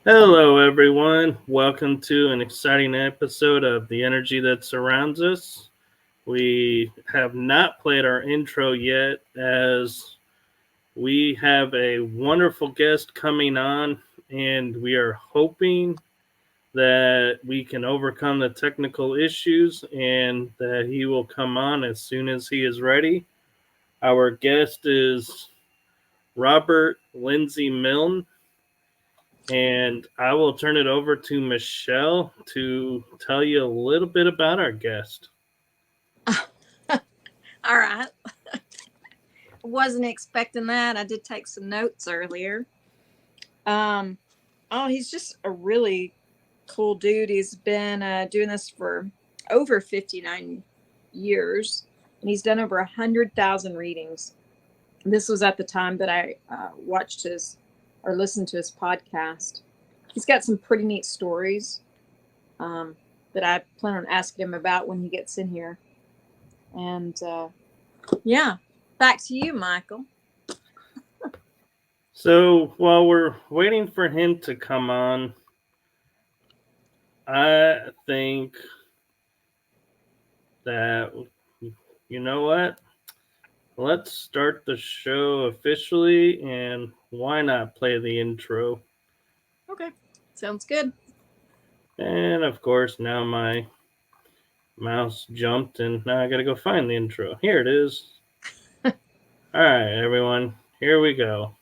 Hello, everyone. Welcome to an exciting episode of The Energy That Surrounds Us. We have not played our intro yet, as we have a wonderful guest coming on, and we are hoping that we can overcome the technical issues and that he will come on as soon as he is ready. Our guest is Robert Lindsy Milne. And I will turn it over to Michelle to tell you a little bit about our guest. All right. Wasn't expecting that. I did take some notes earlier. Um, he's just a really cool dude. He's been doing this for over 59 years, and he's done over 100,000 readings. This was at the time that I watched his or listened to his podcast. He's got some pretty neat stories that I plan on asking him about when he gets in here. And yeah, back to you, Michael. So while we're waiting for him to come on, I think that, you know what? Let's start the show officially, and why not play the intro? Okay, sounds good. And of course, now my mouse jumped, and now I gotta go find the intro. Here it is. All right, everyone, here we go.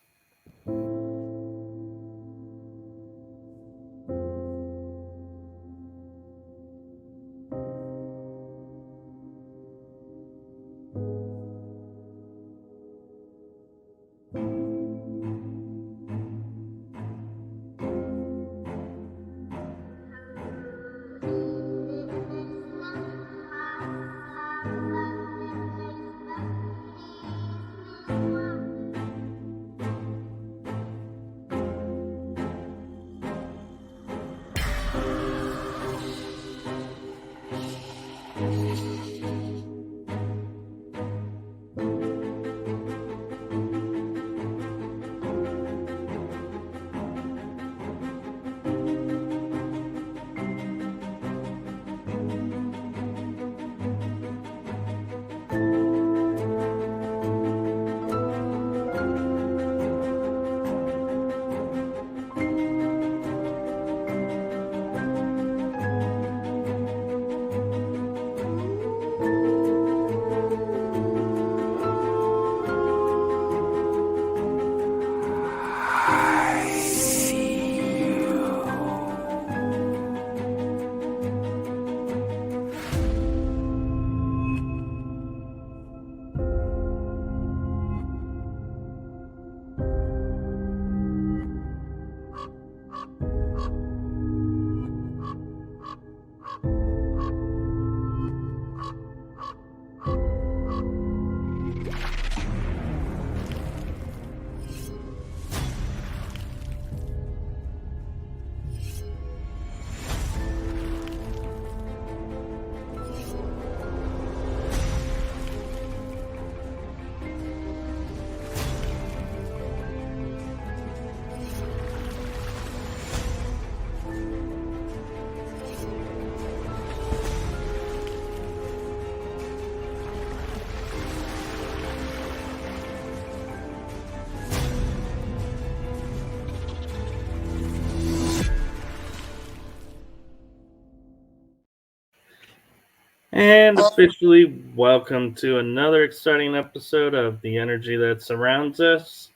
And officially welcome to another exciting episode of The Energy That Surrounds Us.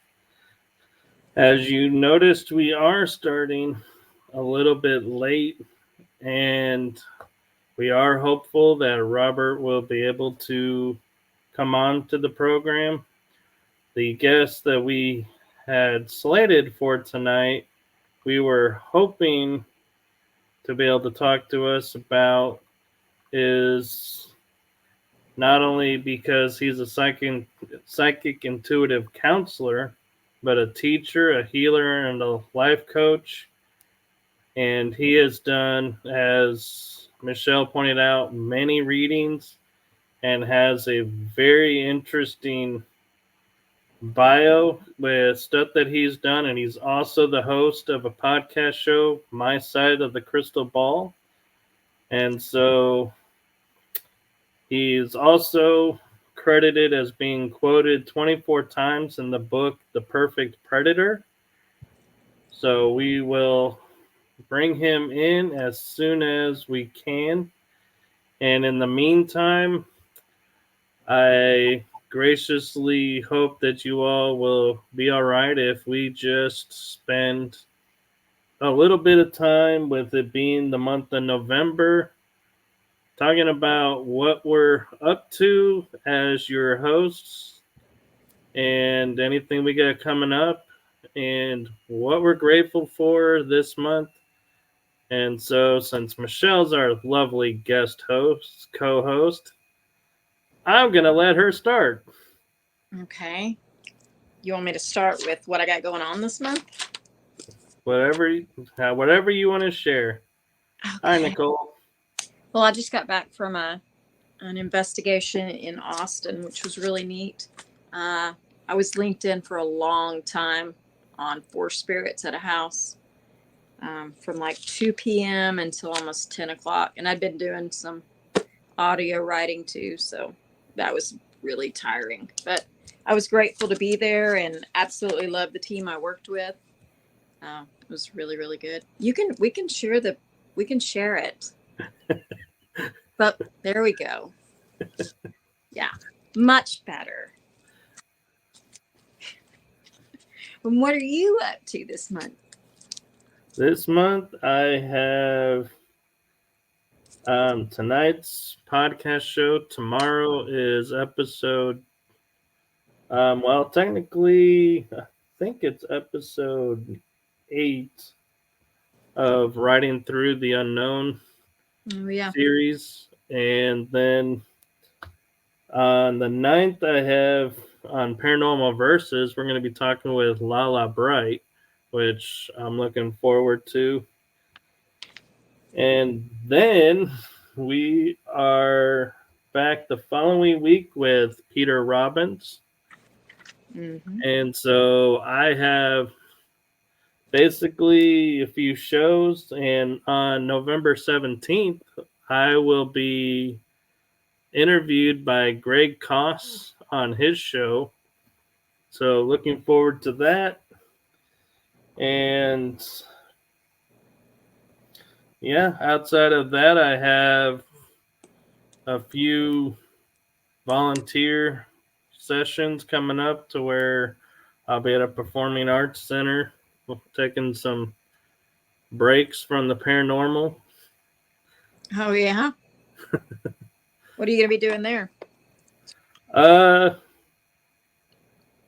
As you noticed, we are starting a little bit late, and we are hopeful that Robert will be able to come on to the program. The guest that we had slated for tonight, we were hoping to be able to talk to us about is not only because he's a psychic intuitive counselor, but a teacher, a healer, and a life coach. And he has done, as Michelle pointed out, many readings and has a very interesting bio with stuff that he's done, and he's also the host of a podcast show, My Side of the Crystal Ball. And so he's also credited as being quoted 24 times in the book The Perfect Predator. So we will bring him in as soon as we can. And in the meantime, I graciously hope that you all will be all right if we just spend a little bit of time, with it being the month of November, talking about what we're up to as your hosts and anything we got coming up and what we're grateful for this month. And so, since Michelle's our lovely guest host, co-host, I'm going to let her start. Okay. You want me to start with what I got going on this month? Whatever you want to share. Okay. Hi, Nicole. Well, I just got back from an investigation in Austin, which was really neat. I was linked in for a long time on 4 spirits at a house, from like 2 p.m. until almost 10 o'clock. And I'd been doing some audio writing too, so that was really tiring. But I was grateful to be there and absolutely loved the team I worked with. It was really, really good. We can share it. But there we go. Yeah, much better. And what are you up to this month? This month I have tonight's podcast show. Tomorrow is episode, well, technically, I think it's episode 8 of Riding Through the Unknown series. And then on the 9th, I have on Paranormal Versus, we're going to be talking with Lala Bright, which I'm looking forward to. And then we are back the following week with Peter Robbins. Mm-hmm. And so I have basically a few shows, and on November 17th, I will be interviewed by Greg Koss on his show. So looking forward to that. And yeah, outside of that, I have a few volunteer sessions coming up to where I'll be at a performing arts center, taking some breaks from the paranormal. Oh, yeah? What are you going to be doing there?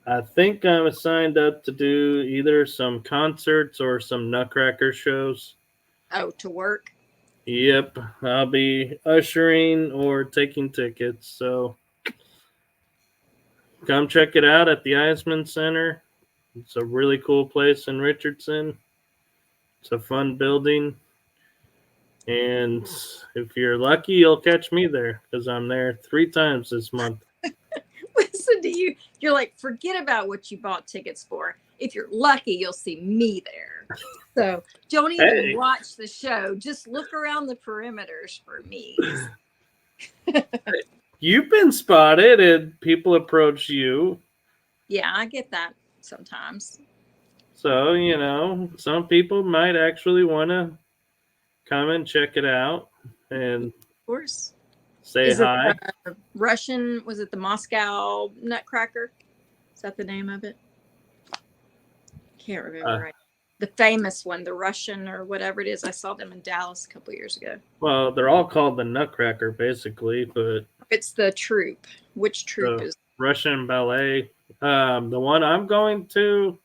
I think I'm signed up to do either some concerts or some Nutcracker shows. Oh, to work? Yep, I'll be ushering or taking tickets. So come check it out at the Eisman Center. It's a really cool place in Richardson. It's a fun building. And if you're lucky, you'll catch me there because I'm there 3 times this month. Listen to you. You're like, forget about what you bought tickets for. If you're lucky, you'll see me there. So don't even watch the show. Just look around the perimeters for me. You've been spotted and people approach you. Yeah, I get that sometimes. So, some people might actually want to come and check it out and of course say hi. Russian, was it the Moscow Nutcracker? Is that the name of it? Can't remember right. The famous one, the Russian or whatever it is. I saw them in Dallas a couple years ago. Well, they're all called the Nutcracker, basically, but it's the troupe. Which troupe is Russian ballet? The one I'm going to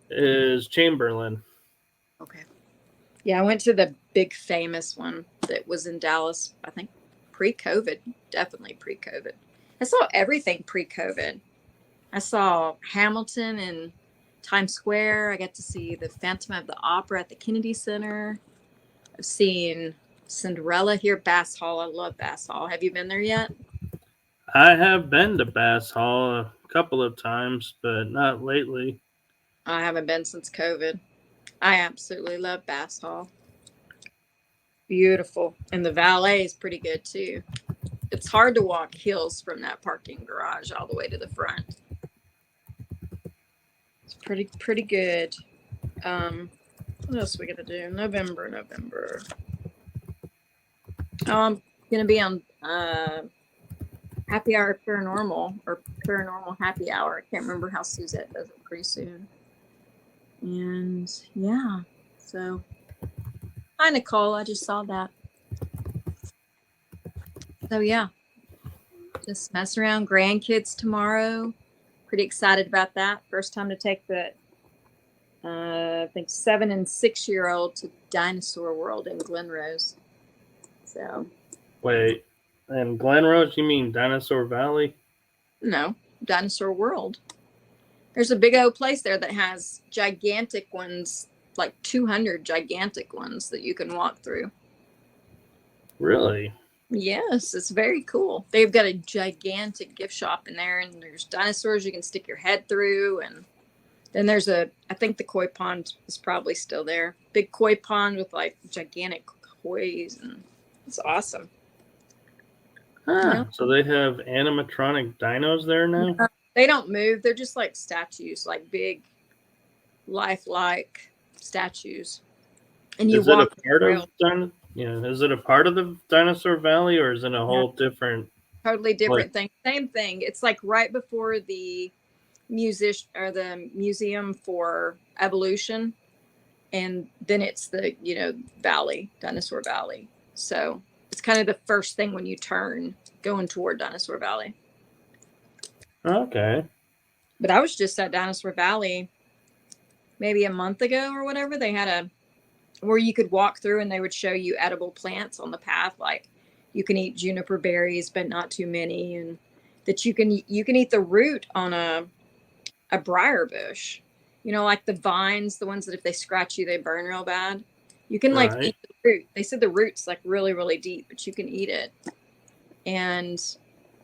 is Chamberlain. Okay. Yeah, I went to the big famous one that was in Dallas, I think pre-COVID, definitely pre-COVID. I saw everything pre-COVID. I saw Hamilton in Times Square. I got to see the Phantom of the Opera at the Kennedy Center. I've seen Cinderella here, Bass Hall. I love Bass Hall. Have you been there yet? I have been to Bass Hall a couple of times, but not lately. I haven't been since COVID. I absolutely love Bass Hall. Beautiful. And the valet is pretty good too. It's hard to walk hills from that parking garage all the way to the front. It's pretty good. What else are we gonna do? November. Oh, I'm gonna be on Happy Hour Paranormal or Paranormal Happy Hour. I can't remember how Suzette does it pretty soon. And yeah, so hi Nicole, I just saw that. So yeah, just mess around. Grandkids tomorrow. Pretty excited about that. First time to take the I think 7 and 6-year-old to Dinosaur World in Glenrose. So Wait, and Glenrose, you mean Dinosaur Valley? no, Dinosaur World. There's a big old place there that has gigantic ones, like 200 gigantic ones that you can walk through. Really? Yes, it's very cool. They've got a gigantic gift shop in there, and there's dinosaurs you can stick your head through. And then there's I think the koi pond is probably still there. Big koi pond with like gigantic kois, and it's awesome. So they have animatronic dinos there now? They don't move. They're just like statues, like big, lifelike statues. And you walk. Is it a part of the Dinosaur Valley, or is it a whole different? Totally different thing. Same thing. It's like right before the the Museum for Evolution, and then it's the Valley, Dinosaur Valley. So it's kind of the first thing when you turn going toward Dinosaur Valley. Okay. But I was just at Dinosaur Valley maybe a month ago or whatever. They had where you could walk through and they would show you edible plants on the path, like you can eat juniper berries but not too many, and that you can eat the root on a briar bush, like the vines, the ones that if they scratch you they burn real bad. You can like eat the root. They said the root's like really, really deep, but you can eat it. And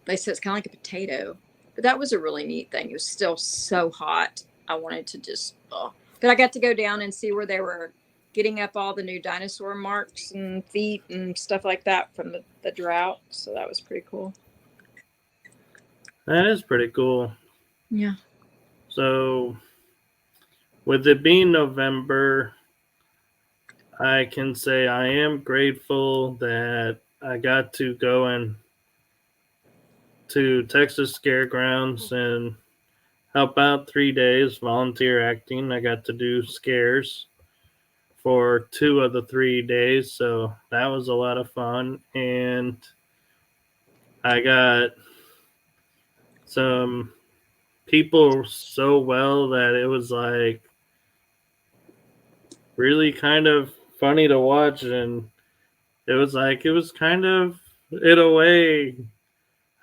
they said it's kind of like a potato. But that was a really neat thing. It was still so hot. I wanted to just but I got to go down and see where they were getting up all the new dinosaur marks and feet and stuff like that from the drought. So that was pretty cool. That is pretty cool. Yeah. So with it being November, I can say I am grateful that I got to go to Texas Scaregrounds and help out 3 days, volunteer acting. I got to do scares for 2 of the 3 days, so that was a lot of fun. And I got some people so well that it was like really kind of funny to watch, and it was kind of, in a way,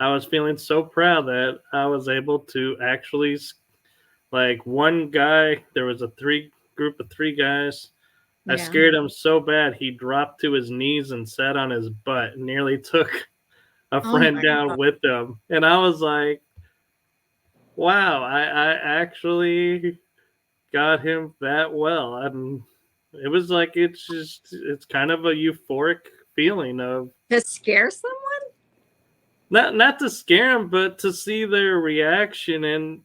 I was feeling so proud that I was able to actually, like, one guy, there was a group of 3 guys. I scared him so bad he dropped to his knees and sat on his butt and nearly took a friend down with him. And I was like, wow, I actually got him that well. And it was like, it's kind of a euphoric feeling of to scare someone. Not to scare them, but to see their reaction and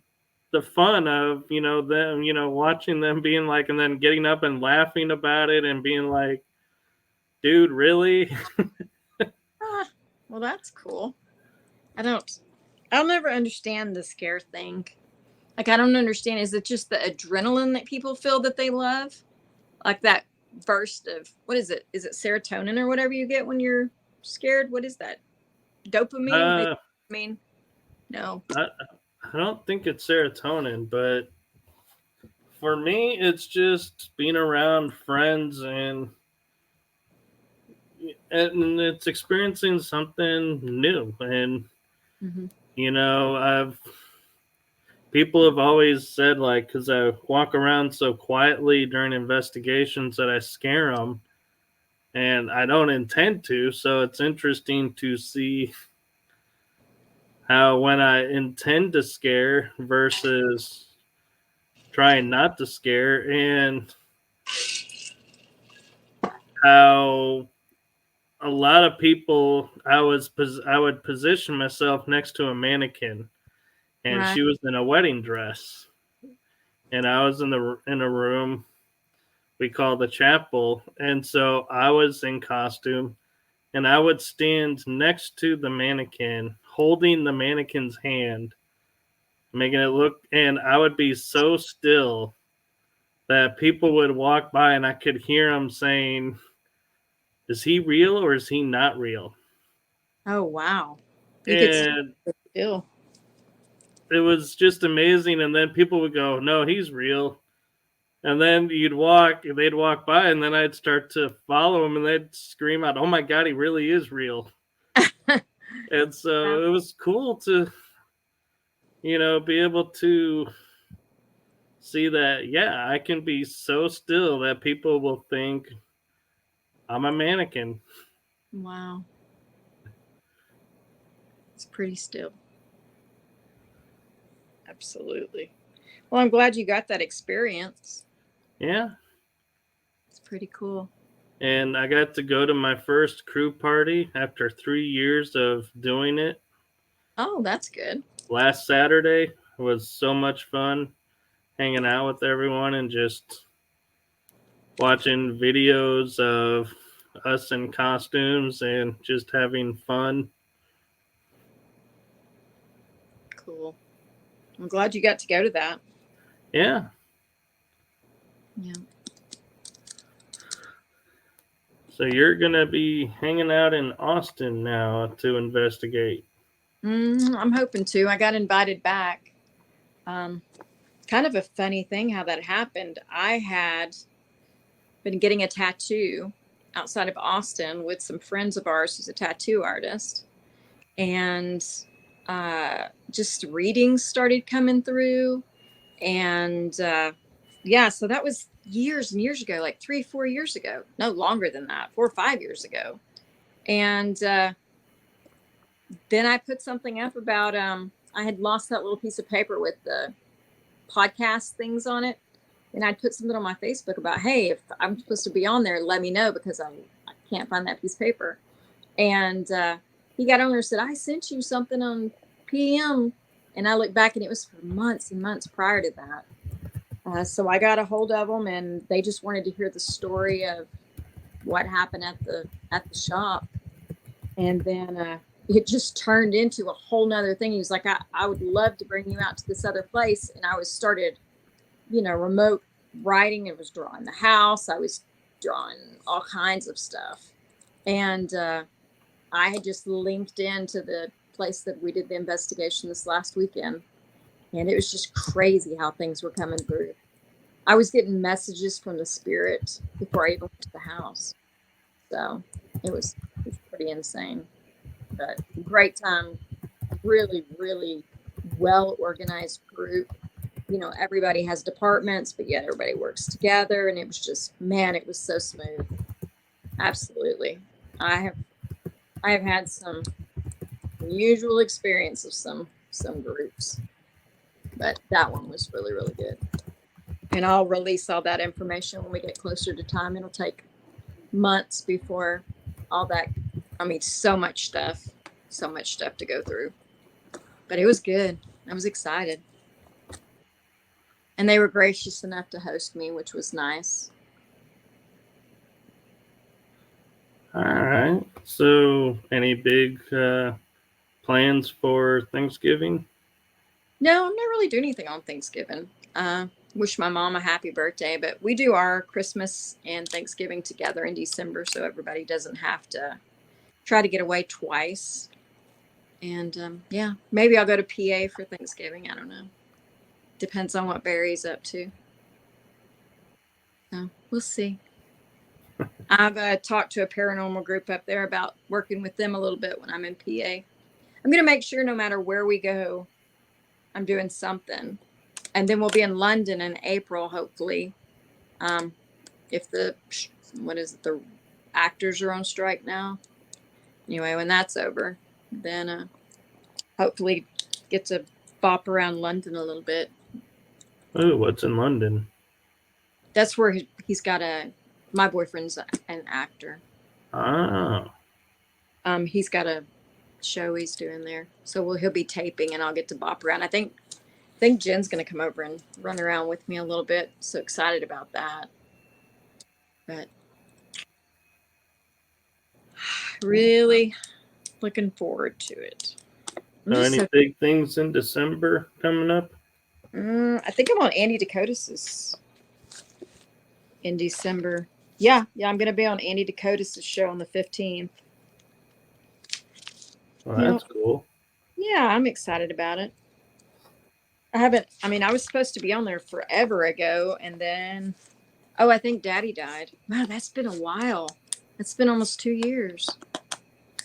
the fun of them watching them being like, and then getting up and laughing about it and being like, dude, really? Well, that's cool. I'll never understand the scare thing. Like, I don't understand. Is it just the adrenaline that people feel that they love? Like that burst of, what is it? Is it serotonin or whatever you get when you're scared? What is that? Dopamine? No. I don't think it's serotonin, but for me, it's just being around friends and it's experiencing something new. And, people have always said, like, because I walk around so quietly during investigations, that I scare them. And I don't intend to, so it's interesting to see how when I intend to scare versus trying not to scare, and how a lot of people, I would position myself next to a mannequin, and Right. she was in a wedding dress, and I was in a room we call the chapel, and so I was in costume, and I would stand next to the mannequin, holding the mannequin's hand, making it look, and I would be so still that people would walk by, and I could hear them saying, "Is he real or is he not real?" Oh, wow. You could And still. it was just amazing. And then people would go, "No, he's real." And then they'd walk by, and then I'd start to follow him, and they'd scream out, "Oh my God, he really is real." And Yeah. so it was cool to, be able to see that, yeah, I can be so still that people will think I'm a mannequin. Wow. It's pretty still. Absolutely. Well, I'm glad you got that experience. Yeah. It's pretty cool. And I got to go to my first crew party after 3 years of doing it Oh, that's good. last Saturday. It was so much fun hanging out with everyone and just watching videos of us in costumes and just having fun. Cool. I'm glad you got to go to that. Yeah. Yeah. So you're going to be hanging out in Austin now to investigate. I'm hoping to. I got invited back. Um, Kind of a funny thing how that happened. I had been getting a tattoo outside of Austin with some friends of ours who's a tattoo artist. And just readings started coming through. And yeah, so that was years and years ago, like 3, 4 years ago. No, longer than that, 4 or 5 years ago. And then I put something up about I had lost that little piece of paper with the podcast things on it. And I'd put something on my Facebook about, hey, if I'm supposed to be on there, let me know because I can't find that piece of paper. And he got on there and said, I sent you something on PM. And I looked back and it was for months and months prior to that. So I got a hold of them and they just wanted to hear the story of what happened at the shop. And then it just turned into a whole nother thing. He was like, I would love to bring you out to this other place. And I was started, remote writing. It was drawing the house. I was drawing all kinds of stuff. And I had just linked into the place that we did the investigation this last weekend. And it was just crazy how things were coming through. I was getting messages from the spirit before I even went to the house. So it was pretty insane. But great time. Really, really well organized group. Everybody has departments, but yet everybody works together. And it was just, man, it was so smooth. Absolutely. I have had some unusual experience of some groups, but that one was really, really good. And I'll release all that information when we get closer to time. It'll take months before all that. I mean, so much stuff to go through, but it was good. I was excited. And they were gracious enough to host me, which was nice. All right. So, any big plans for Thanksgiving? No, I'm not really doing anything on Thanksgiving. Wish my mom a happy birthday, but we do our Christmas and Thanksgiving together in December, so everybody doesn't have to try to get away twice. And yeah, maybe I'll go to PA for Thanksgiving. I don't know. Depends on what Barry's up to. So we'll see. I've talked to a paranormal group up there about working with them a little bit when I'm in PA. I'm going to make sure no matter where we go, I'm doing something. And then we'll be in London in April, hopefully. If the actors are on strike now. Anyway, when that's over, then hopefully get to bop around London a little bit. Oh, what's in London? That's where he's got my boyfriend's an actor. Oh. He's got a show he's doing there. So he'll be taping and I'll get to bop around. I think Jen's gonna come over and run around with me a little bit. So excited about that. But really looking forward to it. So any big things in December coming up? I think I'm on Andy Dakotas' in December. Yeah, I'm going to be on Andy Dakotas' show on the 15th. Well, that's cool. Yeah, I'm excited about it. I was supposed to be on there forever ago, and then, I think Daddy died. Wow, that's been a while. It's been almost 2 years.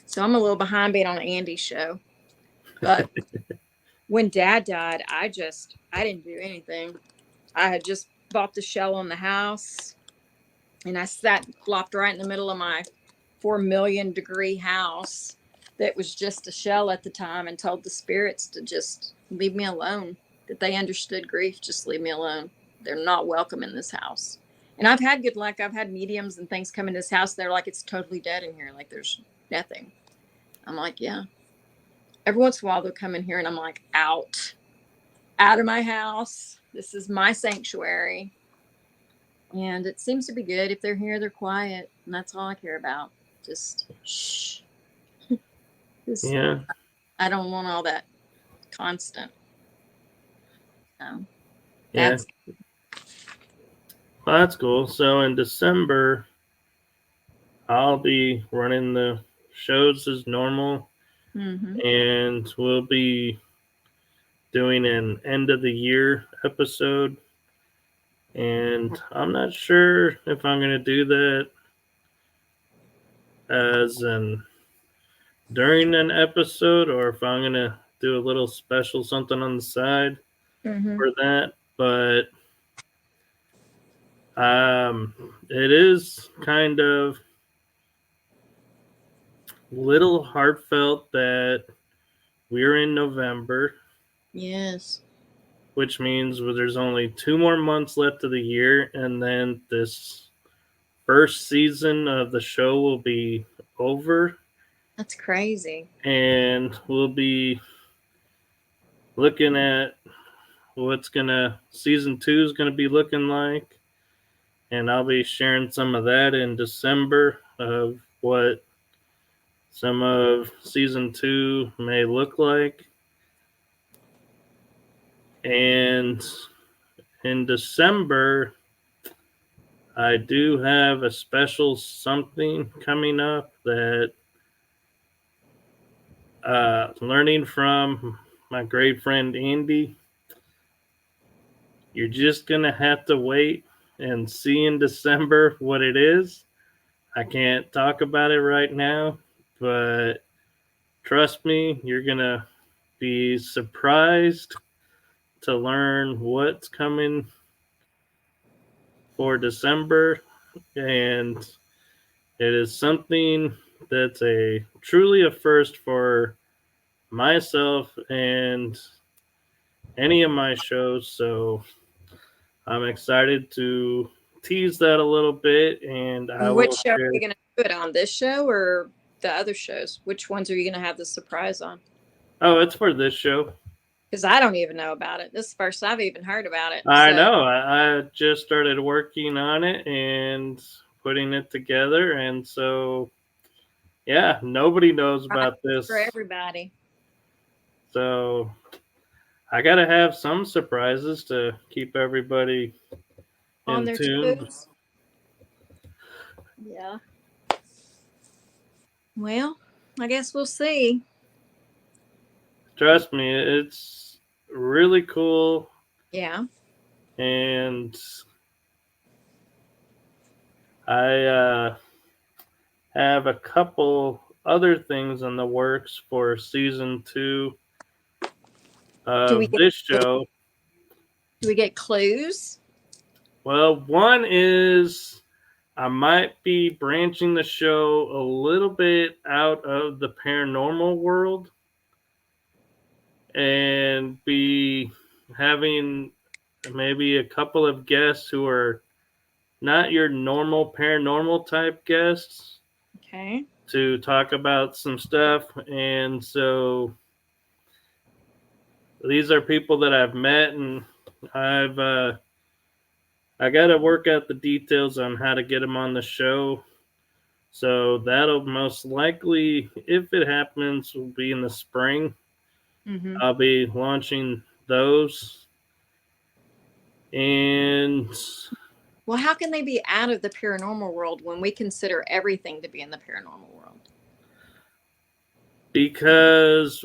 So I'm a little behind being on Andy's show. But when Dad died, I didn't do anything. I had just bought the shell on the house, and I flopped right in the middle of my 4 million degree house that was just a shell at the time, and told the spirits to just leave me alone, that they understood grief. Just leave me alone. They're not welcome in this house. And I've had good luck. I've had mediums and things come in this house. They're like, it's totally dead in here. Like there's nothing. I'm like, yeah. Every once in a while they'll come in here and I'm like, out of my house. This is my sanctuary. And it seems to be good. If they're here, they're quiet. And that's all I care about. Just shh. Yeah. I don't want all that constant. So yeah. Well, that's cool. So in December, I'll be running the shows as normal. Mm-hmm. And we'll be doing an end of the year episode. And I'm not sure if I'm going to do that as during an episode, or if I'm going to do a little special something on the side for that. But it is kind of little heartfelt that we're in November. Yes. Which means there's only 2 more months left of the year, and then this first season of the show will be over. That's crazy. And we'll be looking at what's season 2 is gonna be looking like. And I'll be sharing some of that in December of what some of season 2 may look like. And in December, I do have a special something coming up that learning from my great friend Andy. You're just going to have to wait and see in December what it is. I can't talk about it right now, but trust me, you're going to be surprised to learn what's coming for December. And it is something that's truly a first for myself and any of my shows. So I'm excited to tease that a little bit. And Which show are you going to do it on? This show or the other shows? Which ones are you going to have the surprise on? Oh, it's for this show. Because I don't even know about it. This is the first I've even heard about it. I know. I just started working on it and putting it together. And so, yeah, nobody knows about this. For everybody. So I got to have some surprises to keep everybody on in tune. Toes. Yeah. Well, I guess we'll see. Trust me, it's really cool. Yeah. And I have a couple other things in the works for season 2 of this show. Do we get clues? Well, one is I might be branching the show a little bit out of the paranormal world. and be having maybe a couple of guests who are not your normal paranormal type guests Okay. to talk about some stuff. And so these are people that I've met, and I got to work out the details on how to get them on the show. So that'll most likely, if it happens, will be in the spring. Mm-hmm. I'll be launching those. And Well, how can they be out of the paranormal world when we consider everything to be in the paranormal world? because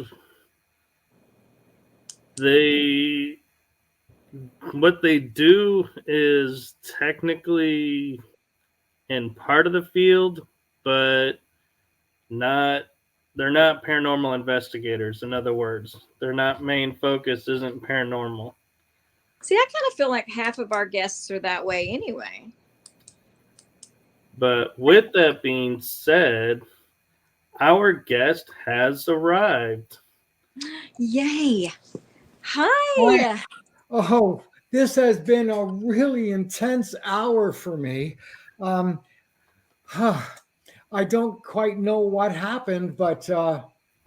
they, what they do is technically in part of the field, but not, they're not paranormal investigators. In other words, their not main focus isn't paranormal. See, I kind of feel like half of our guests are that way anyway. But with that being said, our guest has arrived. Yay. Hi. Oh, this has been a really intense hour for me. I don't quite know what happened, but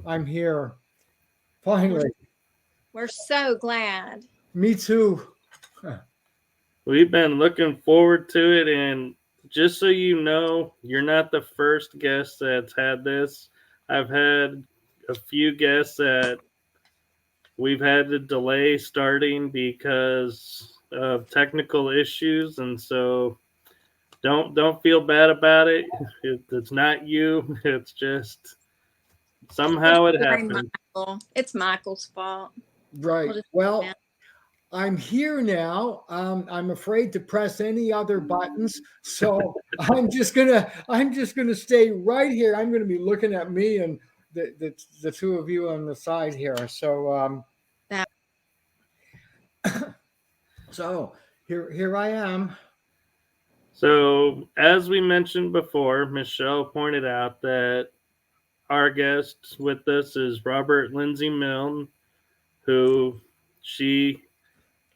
I'm here. Finally. We're so glad. Me too. We've been looking forward to it, and just so you know, you're not the first guest that's had this. I've had a few guests that we've had to delay starting because of technical issues, and so don't feel bad about it. It's not you. It's just somehow it happened. Michael. It's Michael's fault. Right. Well, I'm here now. I'm afraid to press any other buttons, so I'm just gonna stay right here. I'm gonna be looking at me and the two of you on the side here. So so here I am. So as we mentioned before, Michelle pointed out that our guest with us is Robert Lindsy Milne, who she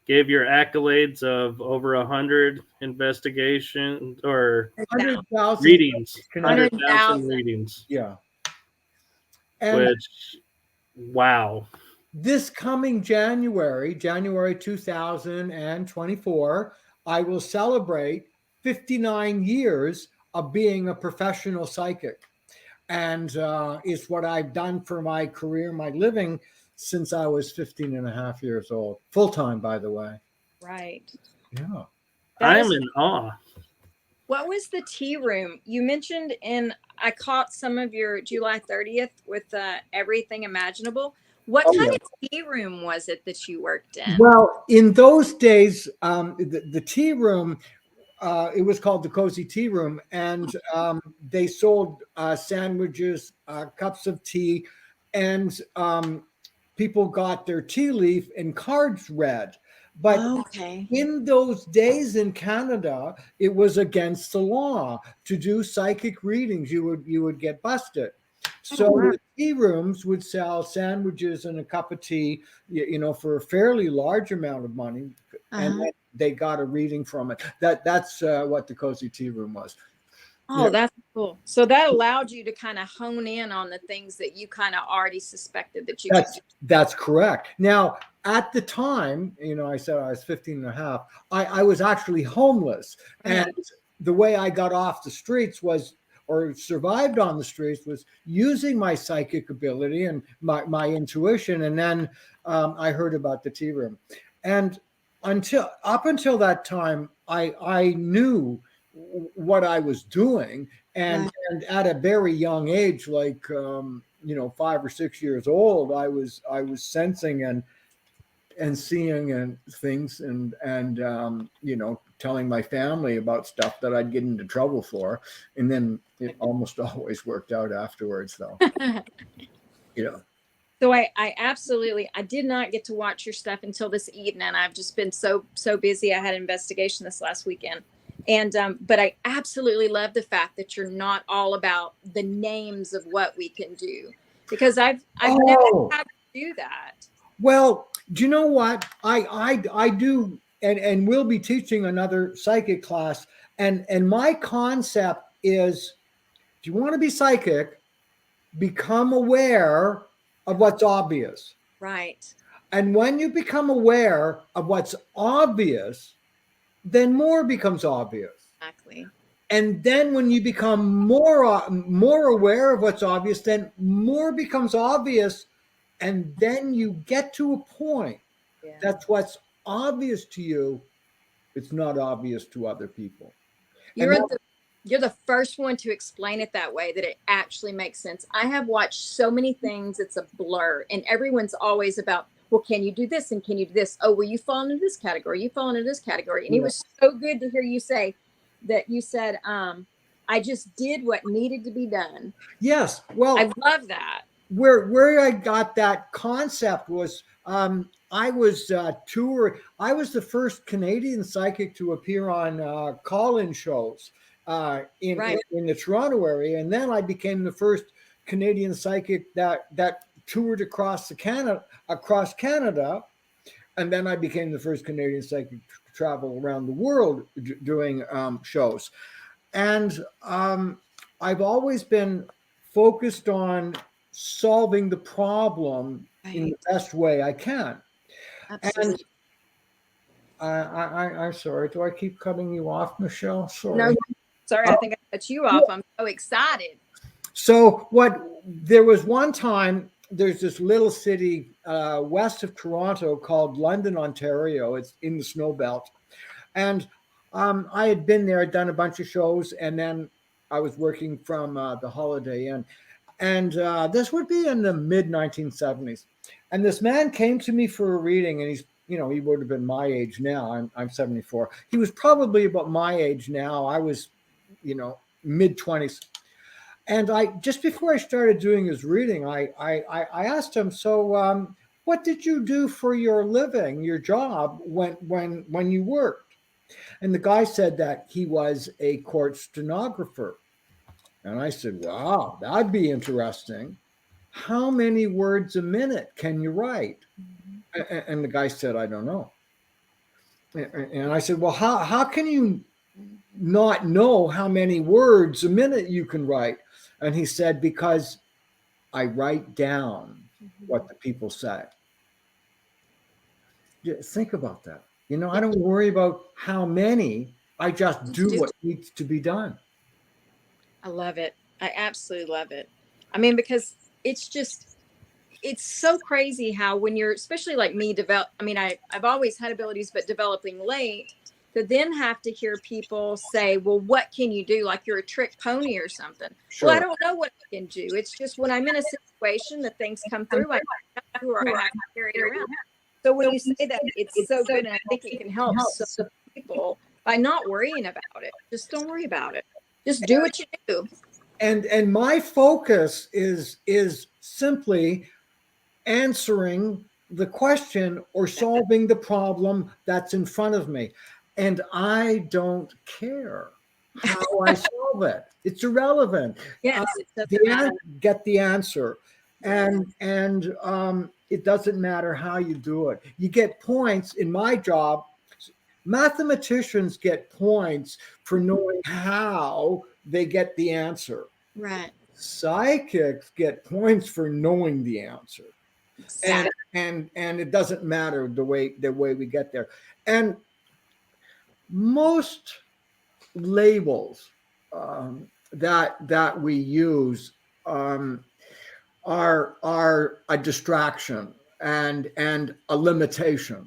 gave your accolades of over 100 investigations or 100,000 readings, 100,000 100,000 readings. Yeah. And which, wow. This coming January 2024, I will celebrate 59 years of being a professional psychic. And it's what I've done for my career, my living, since I was 15 and a half years old. Full time, by the way. Right. Yeah. I'm in awe. What was the tea room? You mentioned I caught some of your July 30th with everything imaginable. What kind of tea room was it that you worked in? Well, in those days, the tea room, it was called the Cozy Tea Room, and they sold sandwiches, cups of tea, and people got their tea leaf and cards read. But in those days in Canada, it was against the law to do psychic readings. You would get busted. So the tea rooms would sell sandwiches and a cup of tea, for a fairly large amount of money, and then they got a reading from it. That's what the Cozy Tea Room was. Oh, that's cool. So that allowed you to kind of hone in on the things that you kind of already suspected that you could do. That's correct. Now, at the time, I said I was 15 and a half. I was actually homeless. And the way I got off the streets or survived on the streets was using my psychic ability and my intuition. And then I heard about the tea room. And up until that time, I knew what I was doing. And at a very young age, like 5 or 6 years old, I was sensing and seeing and things and telling my family about stuff that I'd get into trouble for, and then it almost always worked out afterwards, though. So I did not get to watch your stuff until this evening. I've just been so busy. I had an investigation this last weekend, and but I absolutely love the fact that you're not all about the names of what we can do, because I've never had to do that. Well, do you know what? I do, and we'll be teaching another psychic class. And my concept is, if you want to be psychic, become aware of what's obvious. Right. And when you become aware of what's obvious, then more becomes obvious. Exactly. And then when you become more aware of what's obvious, then more becomes obvious. And then you get to a point Yeah. that's what's obvious to you. It's not obvious to other people. You're the first one to explain it that way, that it actually makes sense. I have watched so many things, it's a blur, and everyone's always about, well, can you do this and can you do this? Oh, well, you fall into this category, you fall into this category. And It was so good to hear you say that. You said, I just did what needed to be done. Yes. Well, I love that. Where I got that concept was, I was I was the first Canadian psychic to appear on call-in shows in the Toronto area, and then I became the first Canadian psychic that toured across Canada, and then I became the first Canadian psychic to travel around the world doing shows. And I've always been focused on solving the problem in the best way I can. Absolutely. And I'm sorry. Do I keep cutting you off, Michelle? Sorry. No, sorry. I think I cut you off. I'm so excited. So there was one time, there's this little city west of Toronto called London, Ontario. It's in the snow belt. And I had been there, done a bunch of shows, and then I was working from the Holiday Inn. And this would be in the mid 1970s. And this man came to me for a reading, and he's, he would have been my age now. I'm 74. He was probably about my age now. I was, mid 20s. And just before I started doing his reading, I asked him, so what did you do for your living, your job, when you worked? And the guy said that he was a court stenographer. And I said, wow, that'd be interesting. How many words a minute can you write? And the guy said, I don't know. And I said, well, how can you not know how many words a minute you can write? And he said, because I write down what the people say. Yeah, think about that. I don't worry about how many. I just do what needs to be done. I love it. I absolutely love it. I mean, because it's so crazy how when you're, especially like me, I've always had abilities, but developing late, to then have to hear people say, well, what can you do? Like you're a trick pony or something. Sure. Well, I don't know what I can do. It's just when I'm in a situation that things come through, I have to carry it around. So when you say that, it's so good, and I think it can help some people by not worrying about it. Just don't worry about it. Just do what you do. And my focus is simply answering the question or solving the problem that's in front of me. And I don't care how I solve it. It's irrelevant. Yes, get the answer. And it doesn't matter how you do it. You get points in my job. Mathematicians get points for knowing how they get the answer. Right. Psychics get points for knowing the answer. Exactly. And it doesn't matter the way we get there. And most labels that we use are a distraction and a limitation.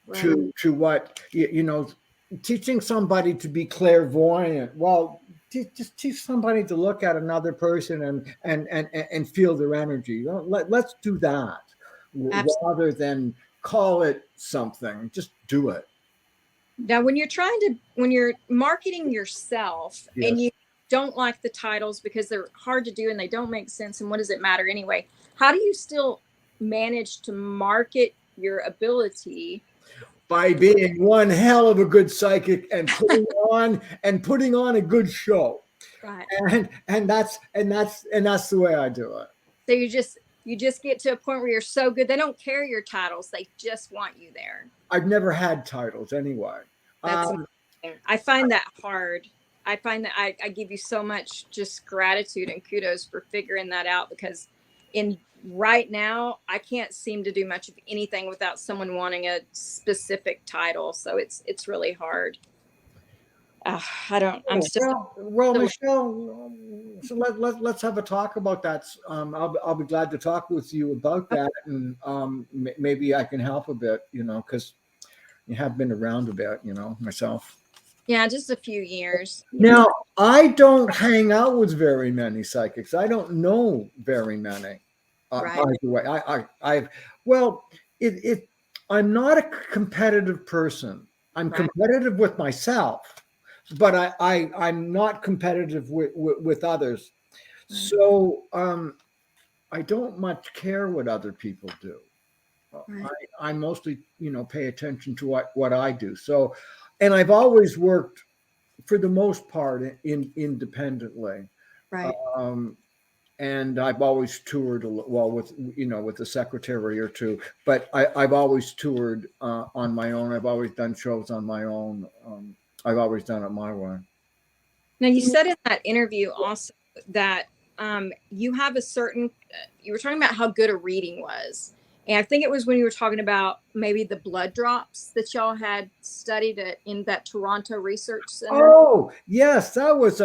Right. to what teaching somebody to be clairvoyant. Well, just teach somebody to look at another person and feel their energy. Let's do that. Absolutely. Rather than call it something. Just do it. Now, when you're marketing yourself, yes, and you don't like the titles because they're hard to do and they don't make sense, and what does it matter anyway? How do you still manage to market your ability? By being one hell of a good psychic and putting on a good show. Right. And that's the way I do it. So you just You just get to a point where you're so good. They don't care your titles. They just want you there. I've never had titles anyway. That's amazing. I find that hard. I find that I give you so much just gratitude and kudos for figuring that out, because right now I can't seem to do much of anything without someone wanting a specific title. So it's really hard. I'm still well, Michelle. So let's have a talk about that. I'll be glad to talk with you about that, and maybe I can help a bit. Because you have been around a bit. Myself. Yeah, just a few years. Now, I don't hang out with very many psychics. I don't know very many. Right. By the way, I'm not a competitive person. I'm competitive with myself, but I'm not competitive with others. So I don't much care what other people do. I mostly, pay attention to what I do. So, and I've always worked, for the most part, independently. Right. And I've always toured with a secretary or two, but I've always toured on my own. I've always done shows on my own. I've always done it my way. Now, you said in that interview also that you have you were talking about how good a reading was. And I think it was when you were talking about maybe the blood drops that y'all had studied in that Toronto Research Center. Oh, yes, that was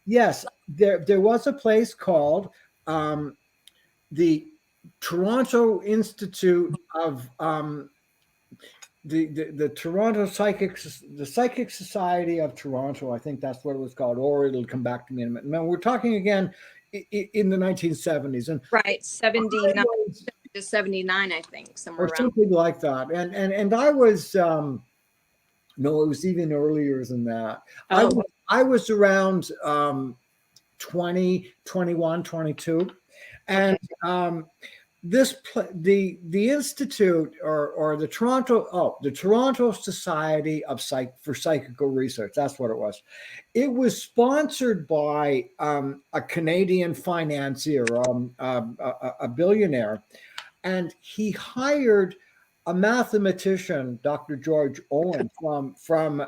yes. There was a place called the Toronto Institute of the Toronto the Psychic Society of Toronto. I think that's what it was called, or it'll come back to me in a minute. Now we're talking again in the 1970s, and 79 to 79, I think, somewhere or around. something like that. And I was no, it was even earlier than that. Oh. I was around 20, 21, 22, and the institute or the Toronto Society of for Psychical Research, that's what it was. It was sponsored by a Canadian financier, a billionaire, and he hired a mathematician, Dr. George Owen, from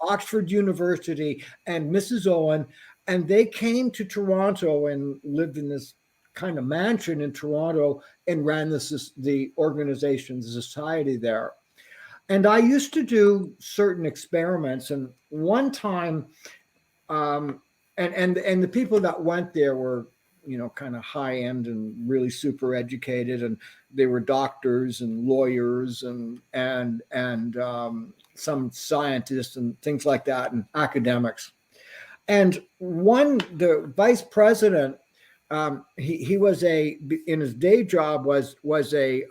Oxford University, and Mrs. Owen, and they came to Toronto and lived in this kind of mansion in Toronto and ran the organization, the society there. And I used to do certain experiments, and one time, and the people that went there were, kind of high end and really super educated, and they were doctors and lawyers and some scientists and things like that, and academics. And the vice president, he was in his day job was a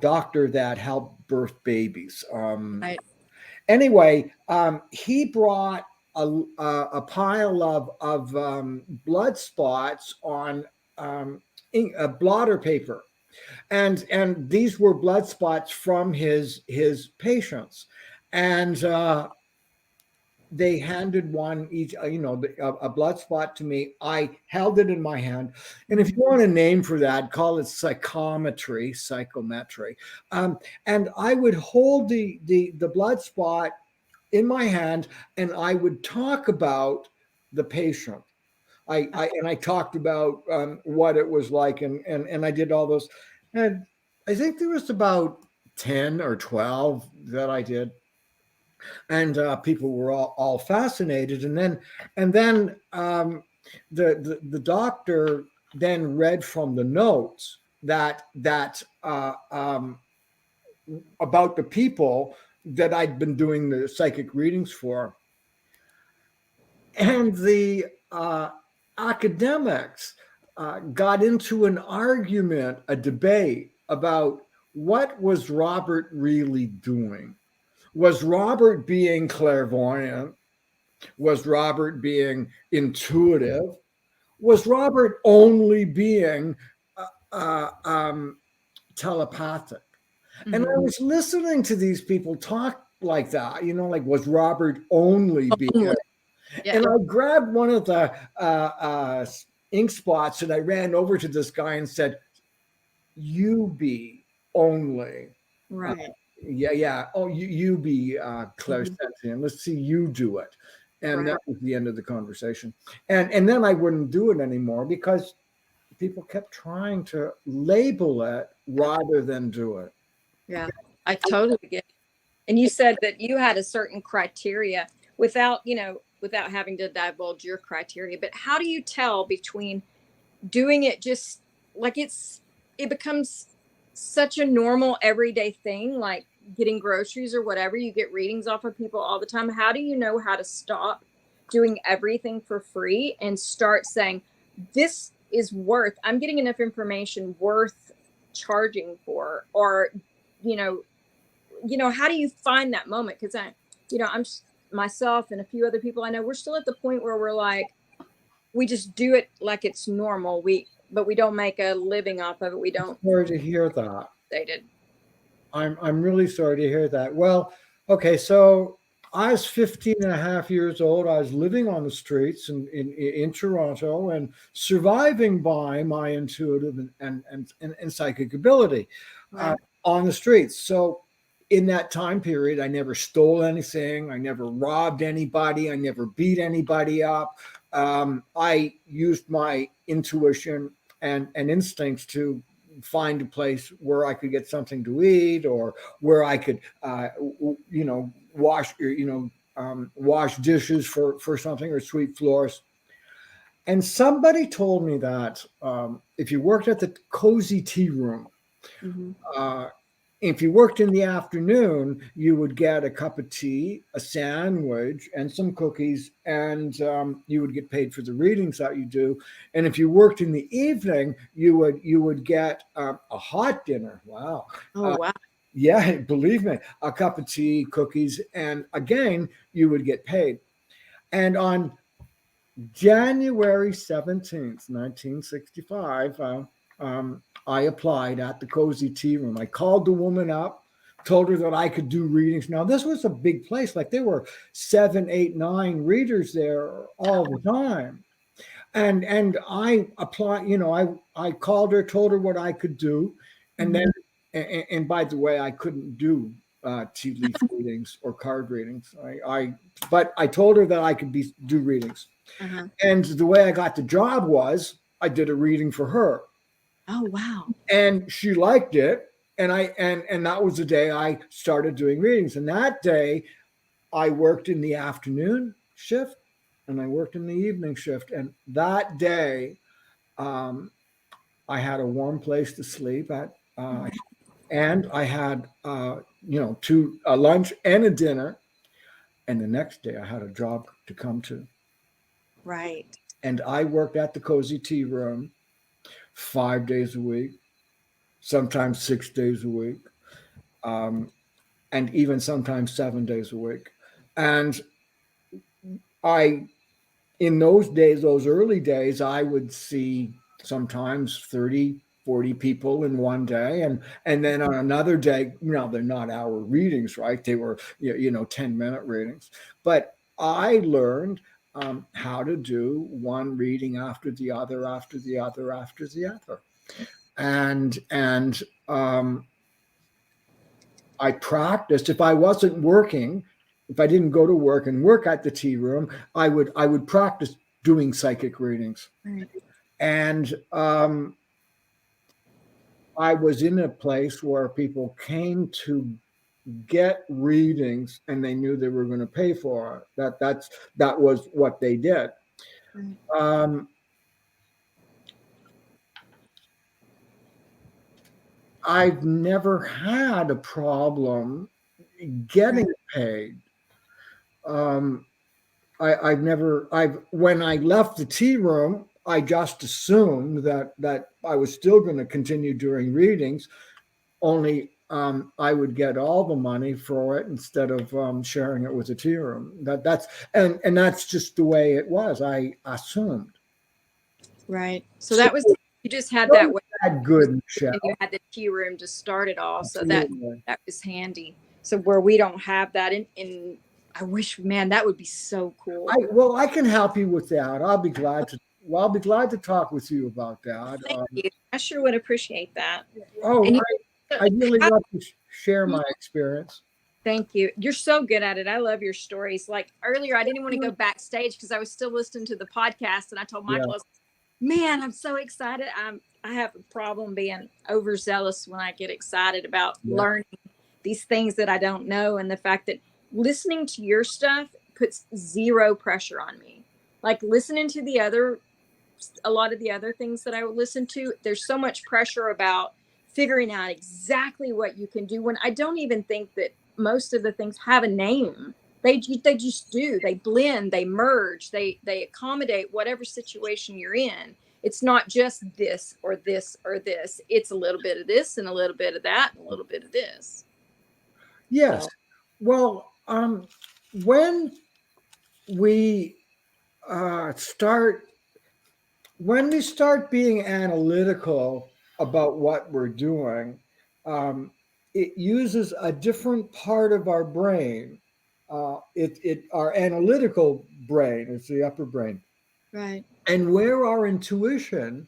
doctor that helped birth babies. Anyway, he brought a pile of blood spots on blotter paper, and these were blood spots from his patients, and they handed one each, a blood spot to me. I held it in my hand, and if you want a name for that, call it psychometry. And I would hold the blood spot in my hand, and I would talk about the patient. I talked about what it was like, and I did all those. And I think there was about 10 or 12 that I did. And people were all fascinated, and then the doctor then read from the notes that about the people that I'd been doing the psychic readings for, and the academics got into an argument, a debate about what was Robert really doing. Was Robert being clairvoyant? Was Robert being intuitive? Was Robert only being telepathic? Mm-hmm. And I was listening to these people talk like that, like, was Robert only being? Yeah. And I grabbed one of the ink spots, and I ran over to this guy and said, "You be only." Right. Yeah. Oh, you be clairsentient. Let's see you do it. And Right. that was the end of the conversation. And then I wouldn't do it anymore because people kept trying to label it rather than do it. Yeah. I totally get it. And you said that you had a certain criteria without, without having to divulge your criteria. But how do you tell between doing it just like it becomes such a normal everyday thing, like getting groceries or whatever? You get readings off of people all the time. How do you know how to stop doing everything for free and start saying, this is I'm getting enough information worth charging for? Or, how do you find that moment? Because I'm myself and a few other people I know, we're still at the point where we're like, we just do it like it's normal. But we don't make a living off of it. We don't. Sorry to hear that. They did. I'm really sorry to hear that. Well, okay, so I was 15 and a half years old. I was living on the streets in Toronto and surviving by my intuitive and psychic ability Right. on the streets. So in that time period, I never stole anything. I never robbed anybody. I never beat anybody up. I used my intuition and instincts to find a place where I could get something to eat, or where I could, wash dishes for something, or sweep floors. And somebody told me that if you worked at the cozy tea room, Mm-hmm. if you worked in the afternoon, you would get a cup of tea, a sandwich, and some cookies, and you would get paid for the readings that you do. And if you worked in the evening, you would get a hot dinner. Wow. Oh, wow. Yeah, believe me, a cup of tea, cookies, and again, you would get paid. And on January 17th, 1965, I applied at the Cozy Tea Room. I called the woman up, told her that I could do readings. Now, this was a big place. Like, there were 7, 8, 9 readers there all the time. And I applied, I called her, told her what I could do. And then, and by the way, I couldn't do tea leaf readings or card readings. But I told her that I could do readings. Uh-huh. And the way I got the job was I did a reading for her. Oh, wow. And she liked it. And that was the day I started doing readings. And that day I worked in the afternoon shift and I worked in the evening shift. And that day I had a warm place to sleep at. And I had, a lunch and a dinner. And the next day I had a job to come to. Right. And I worked at the Cozy Tea Room 5 days a week, sometimes 6 days a week, and even sometimes 7 days a week. And in those days, those early days, I would see sometimes 30, 40 people in one day. And then on another day, they're not hour readings, right? They were, 10-minute readings. But I learned how to do one reading after the other, after the other, after the other. And I practiced. If I wasn't working, if I didn't go to work and work at the tea room, I would practice doing psychic readings. Right. And I was in a place where people came to get readings and they knew they were going to pay for it. That was what they did. Right. I've never had a problem getting paid. When I left the tea room, I just assumed that I was still going to continue doing readings, only I would get all the money for it instead of sharing it with the tea room. That's just the way it was. I assumed. Right. So that was, you just had that way. Good, Michelle. And you had the tea room to start it all. So that was handy. So where we don't have that in I wish, man, that would be so cool. I can help you with that. I'll be glad to, well, I'll be glad to talk with you about that. Thank you. I sure would appreciate that. Oh, And I really how- love to share my experience. Thank you. You're so good at it. I love your stories. Like earlier, I didn't want to go backstage because I was still listening to the podcast, and I told Michael, Yeah. I was, man, I'm so excited. I have a problem being overzealous when I get excited about Yeah. learning these things that I don't know, and the fact that listening to your stuff puts zero pressure on me. Like listening to a lot of the other things that I would listen to, there's so much pressure about figuring out exactly what you can do when I don't even think that most of the things have a name. They just do. They blend, they merge, they accommodate whatever situation you're in. It's not just this or this or this. It's a little bit of this and a little bit of that and a little bit of this. Yes. So, Well, when we start being analytical about what we're doing, it uses a different part of our brain. Our analytical brain is the upper brain, right. and where our intuition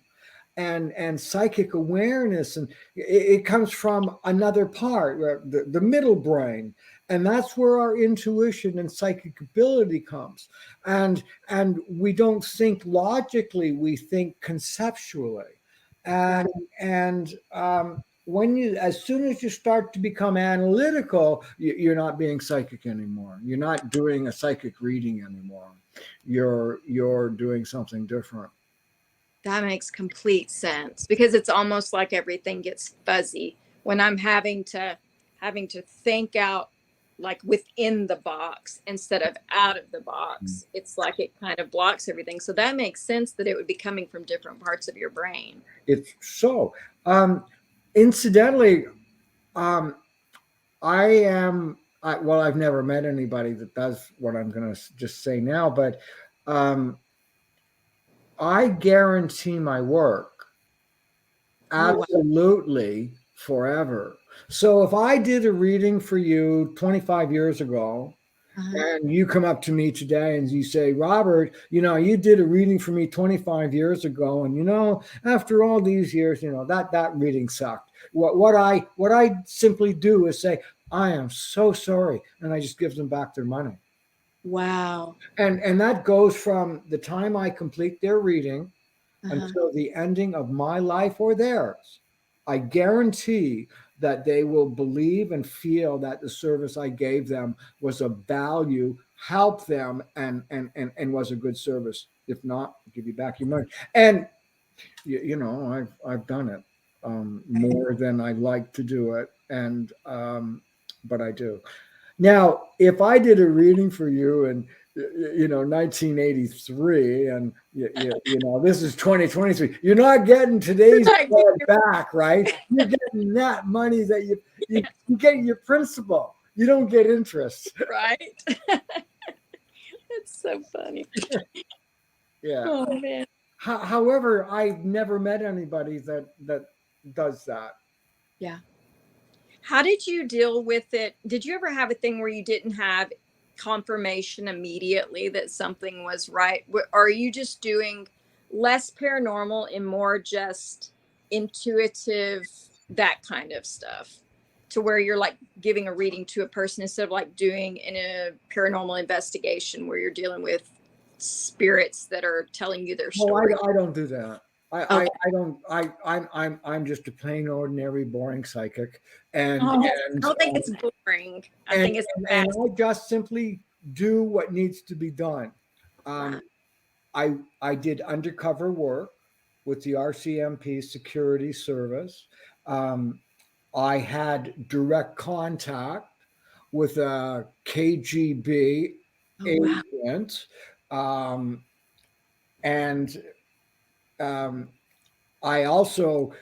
and psychic awareness, and it comes from another part, the middle brain, and that's where our intuition and psychic ability comes. And we don't think logically, we think conceptually. And when you, as soon as you start to become analytical, you're not being psychic anymore. You're not doing a psychic reading anymore. You're doing something different. That makes complete sense because it's almost like everything gets fuzzy when I'm having to think out like within the box instead of out of the box. It's like it kind of blocks everything. So that makes sense that it would be coming from different parts of your brain. It's so. Incidentally, well, I've never met anybody that does what I'm going to just say now, but I guarantee my work Oh, wow. absolutely forever. So if I did a reading for you 25 years ago, and you come up to me today and you say, Robert, you did a reading for me 25 years ago, and after all these years, that reading sucked. What I simply do is say, I am so sorry, and I just give them back their money. Wow. And that goes from the time I complete their reading until the ending of my life or theirs. I guarantee that they will believe and feel that the service I gave them was of value, helped them, and was a good service. If not, I'll give you back your money. And I've done it more than I like to do it, and but I do. Now, if I did a reading for you in 1983, and this is 2023, you're not getting today's back, right? You're getting that money that you get your principal. You don't get interest. Right. It's so funny. Yeah. Oh man. However, I've never met anybody that does that. Yeah. How did you deal with it? Did you ever have a thing where you didn't have confirmation immediately that something was right? Or are you just doing less paranormal and more just intuitive, that kind of stuff? To where you're like giving a reading to a person instead of like doing in a paranormal investigation where you're dealing with spirits that are telling you their story. I don't do that. Okay. I don't. I'm just a plain ordinary boring psychic, and Oh, I and don't think it's boring. I and, think it's and I just simply do what needs to be done. right. I did undercover work with the RCMP Security Service. I had direct contact with a KGB Wow. agent, and I also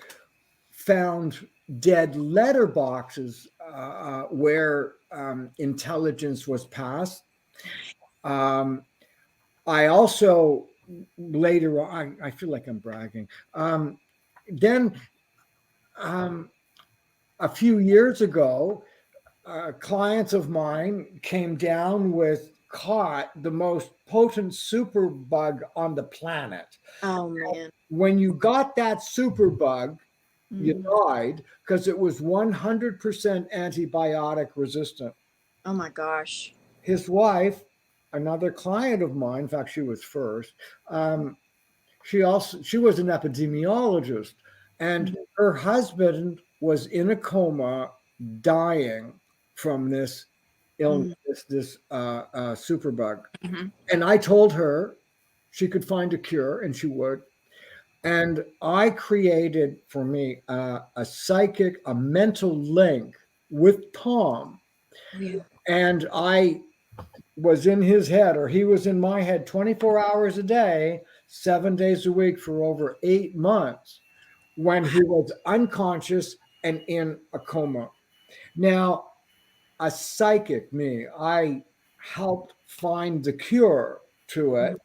found dead letter boxes where intelligence was passed. I also later on, I feel like I'm bragging. Then a few years ago, clients of mine came down with caught the most potent superbug on the planet. Oh man. When you got that superbug, you Mm. died because it was 100% antibiotic resistant. Oh my gosh. His wife, another client of mine, in fact, she was first. She was an epidemiologist, and Mhm. her husband was in a coma, dying from this illness, this superbug. Mhm. And I told her she could find a cure, and she would. And I created for me a mental link with Tom, Yeah. and I was in his head, or he was in my head 24 hours a day, 7 days a week for over 8 months when he was unconscious and in a coma. Now, a psychic, me, I helped find the cure to it,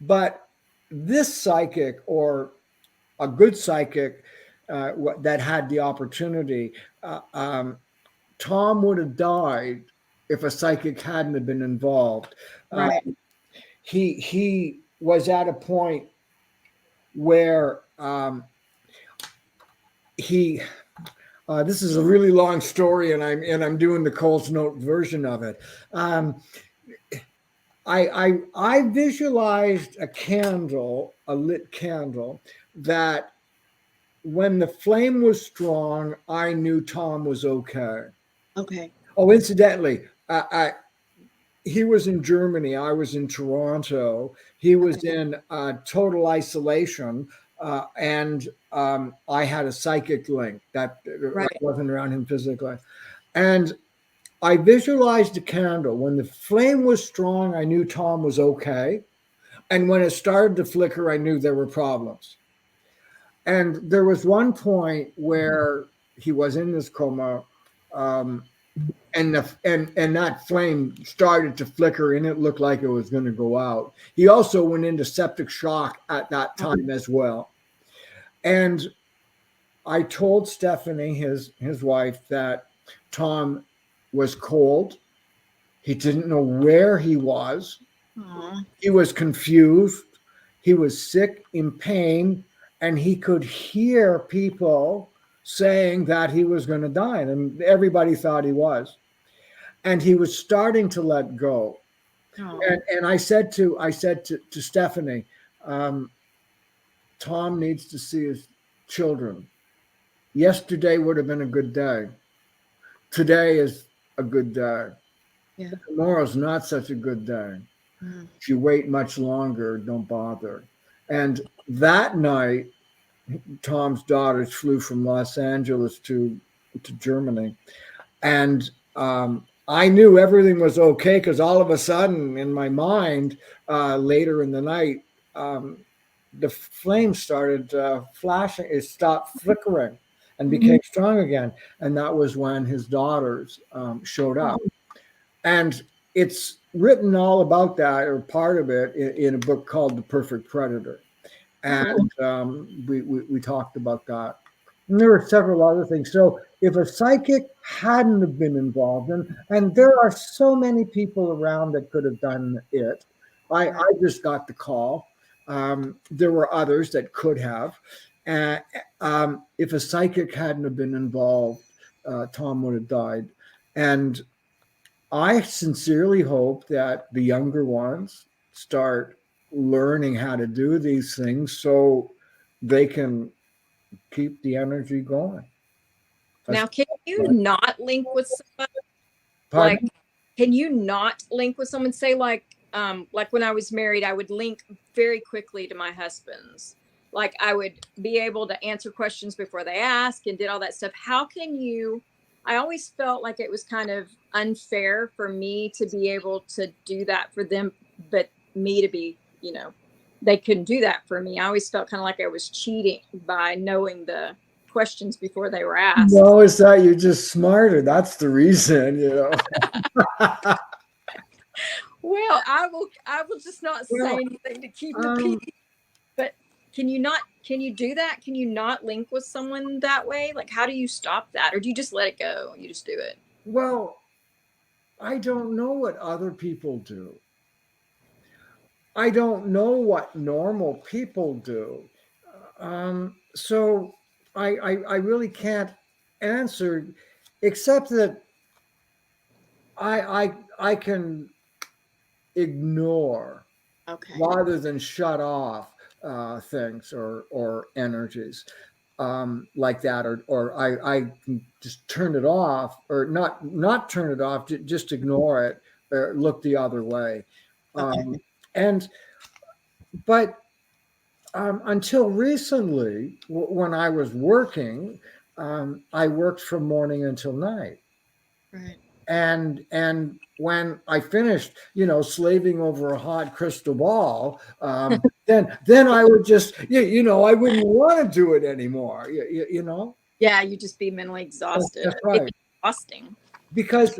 but this psychic, or a good psychic that had the opportunity, Tom would have died if a psychic hadn't have been involved. Uh, Right. he was at a point where he this is a really long story, and I'm doing the Coles Note version of it. I visualized a candle, a lit candle, that when the flame was strong, I knew Tom was okay. Okay. Oh, incidentally, he was in Germany. I was in Toronto. He was in total isolation, and I had a psychic link that I Right. wasn't around him physically. And I visualized a candle. When the flame was strong, I knew Tom was okay. And when it started to flicker, I knew there were problems. And there was one point where he was in this coma, um, and that flame started to flicker, and it looked like it was going to go out. He also went into septic shock at that time as well. And I told Stephanie, his wife, that Tom was cold. He didn't know where he was. Aw. He was confused. He was sick, in pain, and he could hear people saying that he was going to die, and everybody thought he was. And he was starting to let go. Aw. And I said to Stephanie, Tom needs to see his children. Yesterday would have been a good day. Today is a good day. Yeah. Tomorrow's not such a good day. Mm. If you wait much longer, don't bother. And that night, Tom's daughters flew from Los Angeles to Germany, and I knew everything was okay because all of a sudden, in my mind, later in the night, the flame started flashing. It stopped flickering and became strong again, and that was when his daughters showed up. And it's written all about that, or part of it, in a book called The Perfect Predator. And we talked about that. And there were several other things. So if a psychic hadn't have been involved, and there are so many people around that could have done it, I just got the call. There were others that could have. If a psychic hadn't have been involved, Tom would have died. And I sincerely hope that the younger ones start learning how to do these things so they can keep the energy going. Now, can you not link with somebody? Like, Pardon? can you not link with someone? Say, like when I was married, I would link very quickly to my husband's. Like, I would be able to answer questions before they ask and did all that stuff. How can you? I always felt like it was kind of unfair for me to be able to do that for them, but me to be, they couldn't do that for me. I always felt kind of like I was cheating by knowing the questions before they were asked. No, it's that you're just smarter. That's the reason, Well, I will just not say anything to keep the peace. But can you do that? Can you not link with someone that way? Like, how do you stop that? Or do you just let it go? You just do it? Well, I don't know what other people do. I don't know what normal people do. So I really can't answer, except that I can ignore Okay. rather than shut off things or energies like that, or I can just turn it off, or not turn it off, just ignore it, or look the other way. Okay. And but until recently, when I was working, I worked from morning until night. Right. And when I finished, slaving over a hot crystal ball, then I would just, I wouldn't want to do it anymore. Yeah, you just be mentally exhausted. That's right. It's exhausting. Because,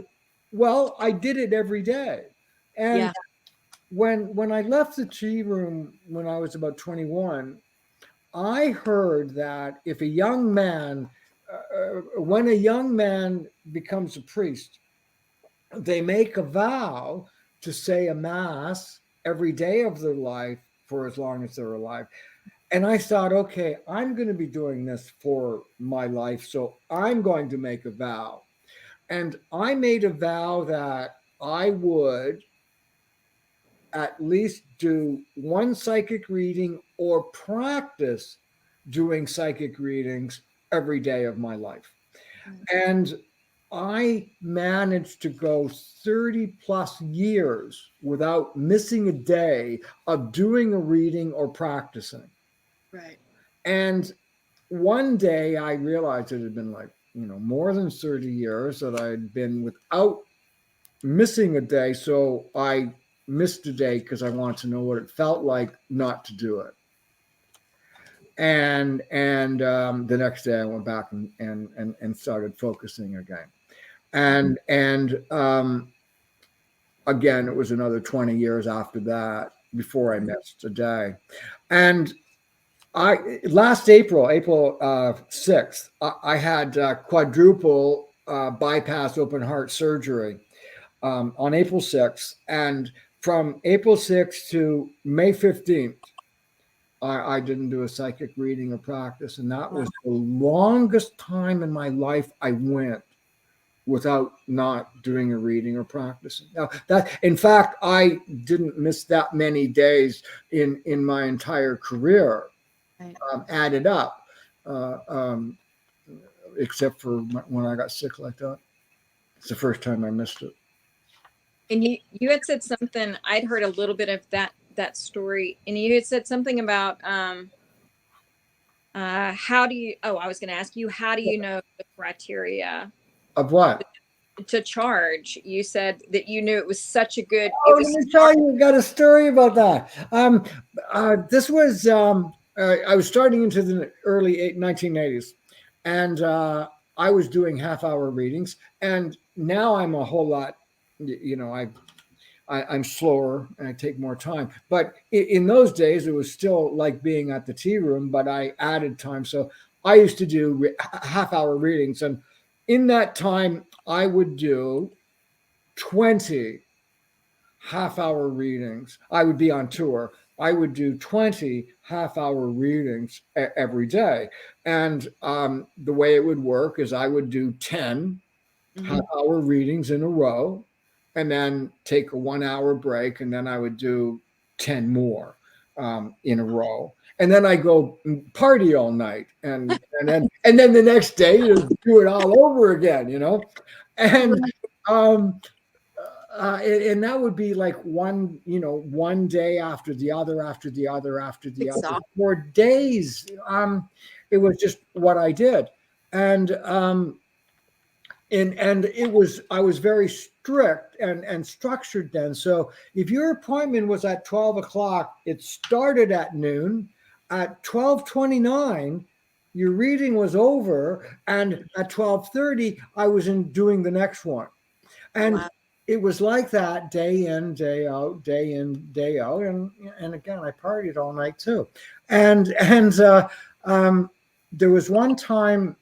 well, I did it every day, and Yeah. when I left the tea room when I was about 21, I heard that if a young man, when a young man becomes a priest, they make a vow to say a mass every day of their life for as long as they're alive. And I thought, okay, I'm going to be doing this for my life, so I'm going to make a vow. And I made a vow that I would at least do one psychic reading or practice doing psychic readings every day of my life. And I managed to go 30 plus years without missing a day of doing a reading or practicing. Right. And one day I realized it had been like, more than 30 years that I had been without missing a day. So I missed a day because I wanted to know what it felt like not to do it. And the next day I went back and started focusing again. And again, it was another 20 years after that before I missed a day. And last April 6th, I had quadruple bypass open heart surgery on April 6th. And from April 6th to May 15th, I didn't do a psychic reading or practice. And that was the longest time in my life I went without not doing a reading or practicing. Now, that, in fact, I didn't miss that many days in my entire career, Right. added up, except for when I got sick like that. It's the first time I missed it. And you had said something. I'd heard a little bit of that story, and you had said something about how do you? Oh, I was going to ask you, how do you know the criteria Of what? to charge? You said that you knew it was such a good. Oh, It was let me tell you, I got a story about that. This was I was starting into the early 1980s, and I was doing half-hour readings, and now I'm a whole lot. I'm slower and I take more time. But in those days, it was still like being at the tea room, but I added time. So I used to do half-hour readings, and in that time, I would do 20 half-hour readings. I would be on tour. I would do 20 half-hour readings every day. And the way it would work is I would do 10 half-hour readings in a row and then take a 1 hour break. And then I would do 10 more in a row. And then I go party all night. And then the next day, do it all over again, And and that would be like one day after the other, after the other, after the other, for days. It was just what I did. And it was, I was very strict and structured then. So if your appointment was at 12 o'clock, it started at noon. At 12:29, your reading was over, and at 12:30, I was doing the next one. And it was like that day in, day out, day in, day out. And again, I partied all night too. And there was one time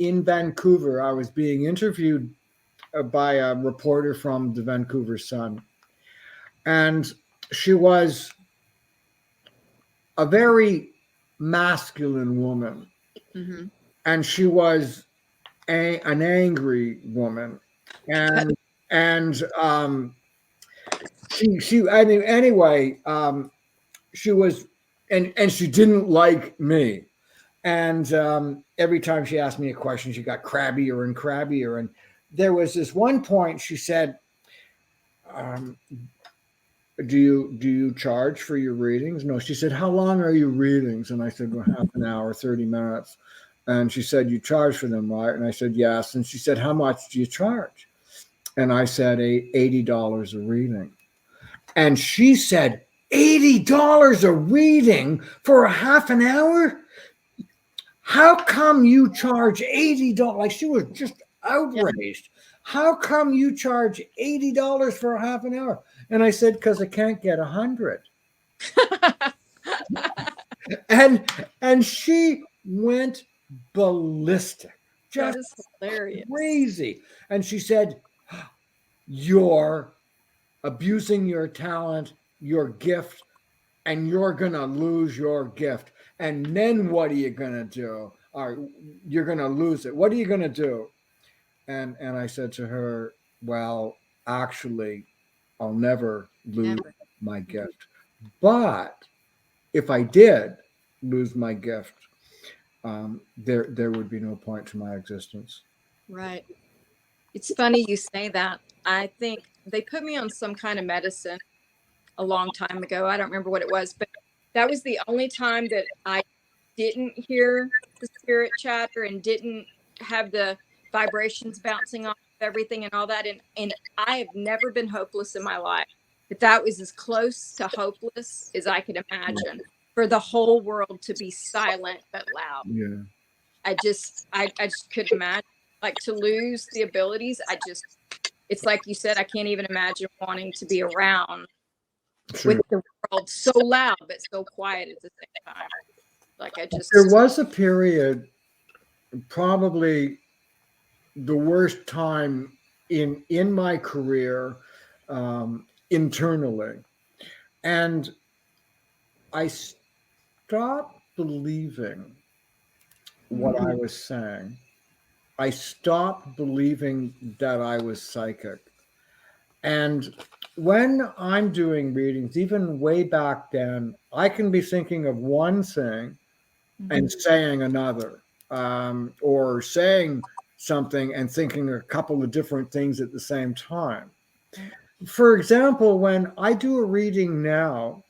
in Vancouver, I was being interviewed by a reporter from the Vancouver Sun. And she was a very masculine woman, Mm-hmm. and she was an angry woman, and she I mean anyway, she was, and she didn't like me. And every time she asked me a question, she got crabbier and crabbier. And there was this one point she said, um, "Do you charge for your readings?" No, she said, "How long are your readings?" And I said, "Well, half an hour, 30 minutes." And she said, "You charge for them, right?" And I said, "Yes." And she said, "How much do you charge?" And I said, $80 a reading." And she said, $80 a reading for a half an hour? How come you charge $80? Like, she was just outraged. How come you charge $80 for a half an hour? And I said, because I can't get 100. And she went ballistic, That just is hilarious. crazy. And she said, "You're abusing your talent, your gift, and you're gonna lose your gift. And then what are you gonna do? Or you're gonna lose it. What are you gonna do?" And I said to her, "Well, actually, I'll never lose Never. my gift. But if I did lose my gift, there would be no point to my existence." Right. It's funny you say that. I think they put me on some kind of medicine a long time ago. I don't remember what it was, but that was the only time that I didn't hear the spirit chatter and didn't have the vibrations bouncing off everything and all that. And I have never been hopeless in my life. But that was as close to hopeless as I could imagine, for the whole world to be silent but loud. Yeah. I just couldn't imagine, like, to lose the abilities. It's like you said, I can't even imagine wanting to be around Sure. with the world so loud but so quiet at the same time. Like, There was a period, probably the worst time in my career, internally, and I stopped believing what I was saying. I stopped believing that I was psychic. And when I'm doing readings, even way back then, I can be thinking of one thing and saying another, or saying something and thinking a couple of different things at the same time. For example, when I do a reading now,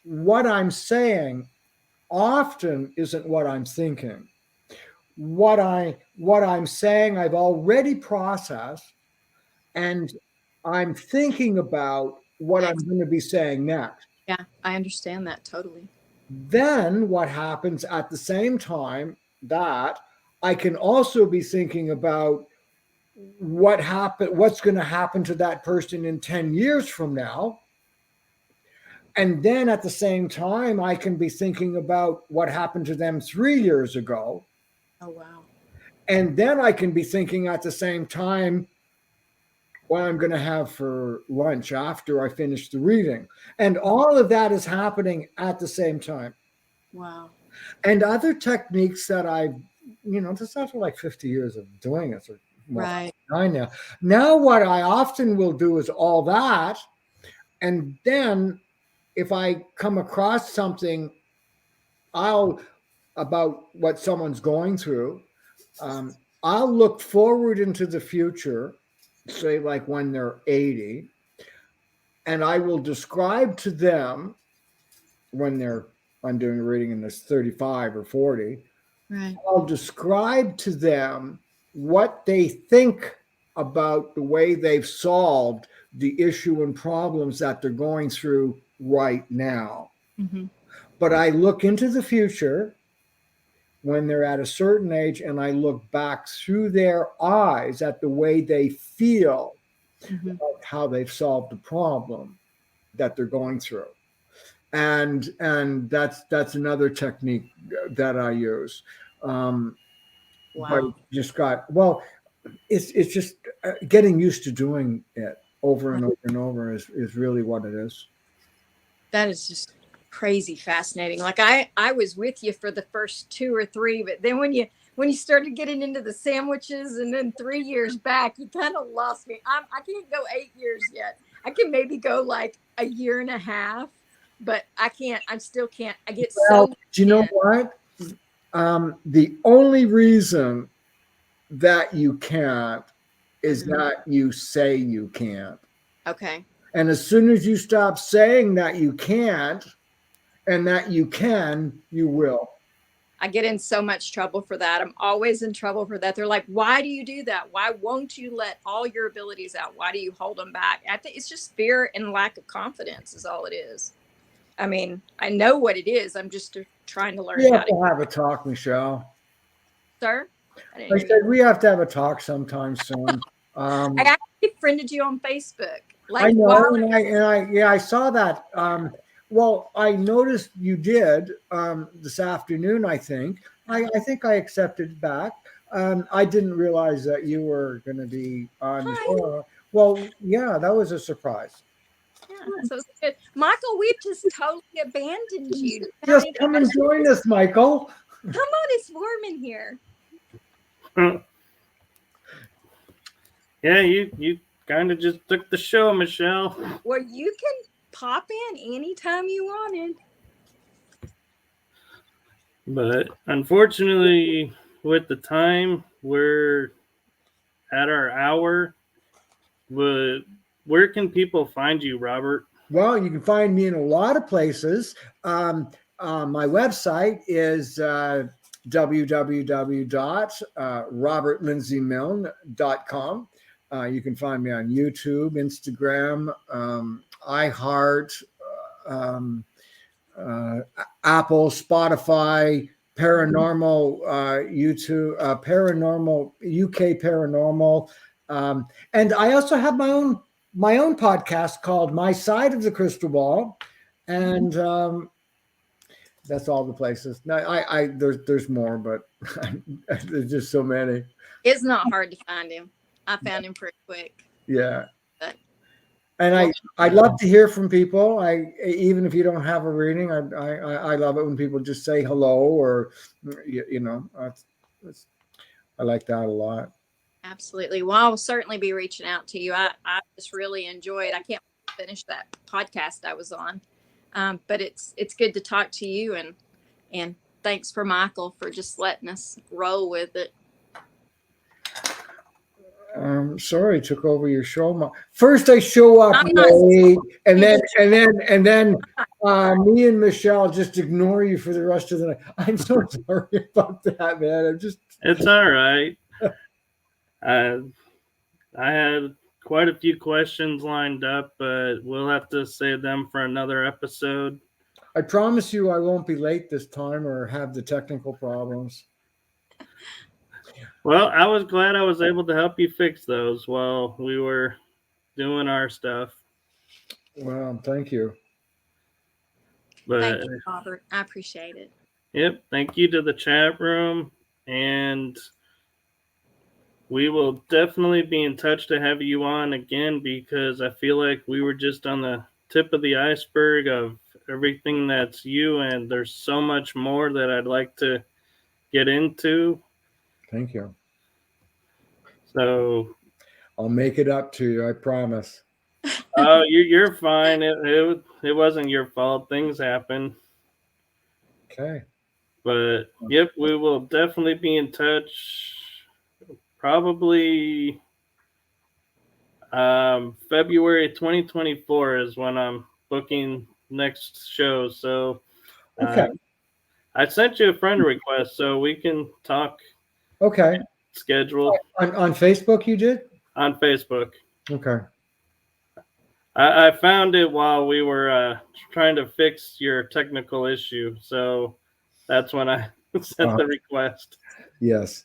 what I'm saying often isn't what I'm thinking. What I'm saying I've already processed, and I'm thinking about what I'm going to be saying next. Yeah, I understand that totally. Then what happens at the same time, that I can also be thinking about what's going to happen to that person in 10 years from now. And then at the same time, I can be thinking about what happened to them 3 years ago. Oh, wow. And then I can be thinking at the same time what I'm going to have for lunch after I finish the reading. And all of that is happening at the same time. Wow. And other techniques that this after like 50 years of doing it. Right. I know. Now what I often will do is all that. And then if I come across something about what someone's going through, I'll look forward into the future, say like when they're 80, and I will describe to them when I'm doing a reading and it's 35 or 40. Right. I'll describe to them what they think about the way they've solved the issue and problems that they're going through right now. Mm-hmm. But I look into the future when they're at a certain age, and I look back through their eyes at the way they feel about how they've solved the problem that they're going through. And that's another technique that I use. But Wow. it's just getting used to doing it over and over and over is really what it is. That is just crazy fascinating. Like I was with you for the first 2 or 3, but then when you started getting into the sandwiches, and then 3 years back, you kind of lost me. I can't go 8 years yet. I can maybe go like a year and a half, but I can't. I still can't. I get Well, so. do you know what? The only reason that you can't is that you say you can't. Okay. And as soon as you stop saying that you can't and that you can, you will. I get in so much trouble for that. I'm always in trouble for that. They're like, why do you do that? Why won't you let all your abilities out? Why do you hold them back? I think it's just fear and lack of confidence is all it is. I mean, I know what it is. I'm just trying to learn We how have to. to have a talk, Michelle. Sir? I I didn't hear said you. we have to have a talk sometime soon. I actually friended you on Facebook. I Like, know, while I saw that. Well, I noticed you did this afternoon. I think think I accepted back. I didn't realize that you were going to be on the hi. show. Well, yeah, that was a surprise. Yeah, so it's good. Michael, we've just totally abandoned you. Do you have Just any come and questions? join us, Michael. Come on, it's warm in here. Yeah, you kind of just took the show, Michelle. Well, you can pop in anytime you wanted. But unfortunately, with the time, we're at our hour. But where can people find you, Robert? Well, you can find me in a lot of places. My website is www.robertlindsymilne.com. You can find me on YouTube, Instagram, iheart, um, Apple, Spotify, paranormal, YouTube, paranormal, UK paranormal. And I also have my own podcast called My Side of the Crystal Ball. And that's all the places. Now, there's more, but there's just so many. It's not hard to find him. I found him pretty quick. Yeah. But, And I love to hear from people. Even if you don't have a reading, I love it when people just say hello, or I like that a lot. Absolutely. Well, I'll certainly be reaching out to you. I just really enjoyed. I can't finish that podcast I was on, but it's good to talk to you, and thanks for Michael for just letting us roll with it. Sorry, I took over your show. First, I show up late, and then me and Michelle just ignore you for the rest of the night. I'm so sorry about that, man. It's all right. I had quite a few questions lined up, but we'll have to save them for another episode. I promise you I won't be late this time or have the technical problems. Well, I was glad I was able to help you fix those while we were doing our stuff. Well, thank you. But thank you, Robert. I appreciate it. Yep, thank you to the chat room, and we will definitely be in touch to have you on again, because I feel like we were just on the tip of the iceberg of everything that's you, and there's so much more that I'd like to get into. Thank you. So I'll make it up to you, I promise. Oh, you're fine. It wasn't your fault. Things happen. Okay. But yep, we will definitely be in touch. Probably February 2024 is when I'm booking next show. So okay. I sent you a friend request so we can talk. Okay. Schedule. On Facebook you did? On Facebook. Okay. I found it while we were trying to fix your technical issue. So that's when I sent the request. Yes.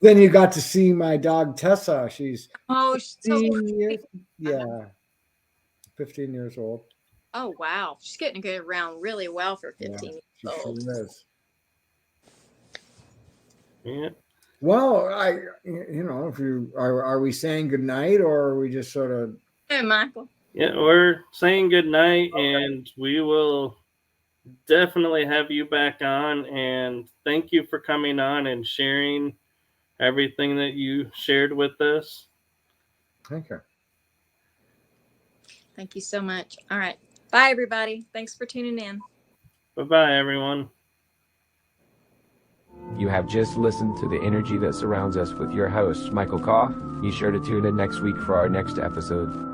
Then you got to see my dog Tessa. She's 15 years. Yeah. 15 years old. Oh wow. She's getting to go around really well for 15 years old. She is. Yeah. Well, if you are we saying good night, or are we just sort of? Hey, Michael. Yeah, we're saying good night, and we will definitely have you back on. And thank you for coming on and sharing everything that you shared with us. Okay. Thank you so much. All right. Bye, everybody. Thanks for tuning in. Bye-bye, everyone. You have just listened to The Energy That Surrounds Us with your host, Michael Kopf. Be sure to tune in next week for our next episode.